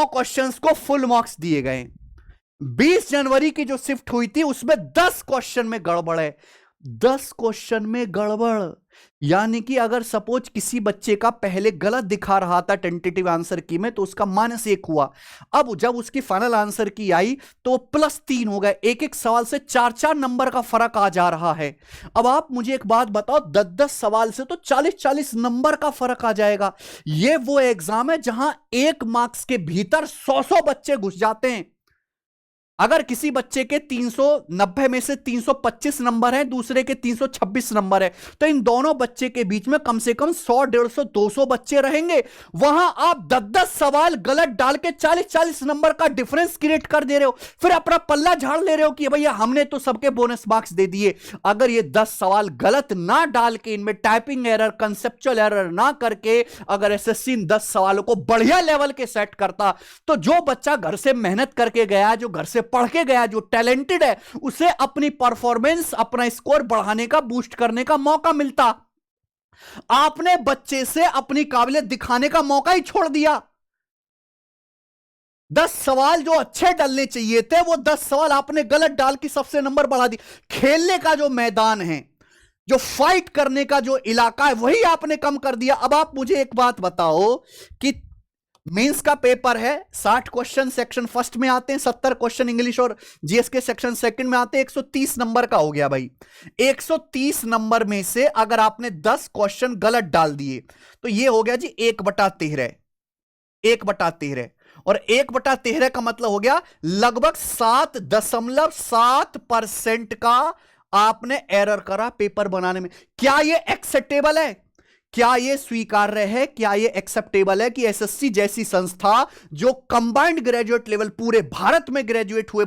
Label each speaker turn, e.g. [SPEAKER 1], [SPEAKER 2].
[SPEAKER 1] Questions को full marks दिए गए। 20 जनवरी की जो शिफ्ट हुई थी उसमें 10 क्वेश्चन में गड़बड़ है, 10 क्वेश्चन में गड़बड़। यानी कि अगर सपोज किसी बच्चे का पहले गलत दिखा रहा था टेंटेटिव आंसर की में, तो उसका -1 हुआ। अब जब उसकी फाइनल आंसर की आई तो +3 हो गए। एक एक सवाल से 4-4 नंबर का फर्क आ जा रहा है। अब आप मुझे एक बात बताओ, 10-10 सवाल से तो 40-40 नंबर का फर्क आ जाएगा। यह वो एग्जाम है जहां 1 मार्क्स के भीतर 100 बच्चे घुस जाते हैं। अगर किसी बच्चे के 390 में से 325 नंबर है, दूसरे के 326 नंबर है, तो इन दोनों बच्चे के बीच में कम से कम 100, 150, 200 बच्चे रहेंगे। वहां आप 10-10 सवाल गलत डाल के 40-40 नंबर का डिफरेंस क्रिएट कर दे रहे हो, फिर अपना पल्ला झाड़ ले रहे हो कि भैया हमने तो सबके बोनस मार्क्स दे दिए। अगर ये 10 सवाल गलत ना डाल के, इनमें टाइपिंग एरर, कंसेप्चुअल एरर ना करके, अगर एसएससी इन 10 सवालों को बढ़िया लेवल के सेट करता, तो जो बच्चा घर से मेहनत करके गया, जो घर से पढ़ के गया, जो टैलेंटेड है, उसे अपनी परफॉर्मेंस, अपना स्कोर बढ़ाने का, बूस्ट करने का मौका मिलता। आपने बच्चे से अपनी काबिलियत दिखाने का मौका ही छोड़ दिया। 10 सवाल जो अच्छे डालने चाहिए थे, वो 10 सवाल आपने गलत डाल के सबसे नंबर बढ़ा दी। खेलने का जो मैदान है, जो फाइट करने का जो इलाका है, वही आपने कम कर दिया। अब आप मुझे एक बात बताओ कि मेंस का पेपर है, 60 क्वेश्चन सेक्शन फर्स्ट में आते हैं, 70 क्वेश्चन इंग्लिश और जीएस के सेक्शन सेकंड में आते हैं, 130 नंबर का हो गया भाई। 130 नंबर में से अगर आपने 10 क्वेश्चन गलत डाल दिए तो ये हो गया जी 1/13, 1/13। और 1/13 का मतलब हो गया लगभग 7.7% का आपने एरर करा पेपर बनाने में। क्या ये एक्सेप्टेबल है? क्या यह स्वीकार्य है? क्या यह एक्सेप्टेबल है कि एसएससी जैसी संस्था, जो कंबाइंड ग्रेजुएट लेवल पूरे भारत में ग्रेजुएट हुए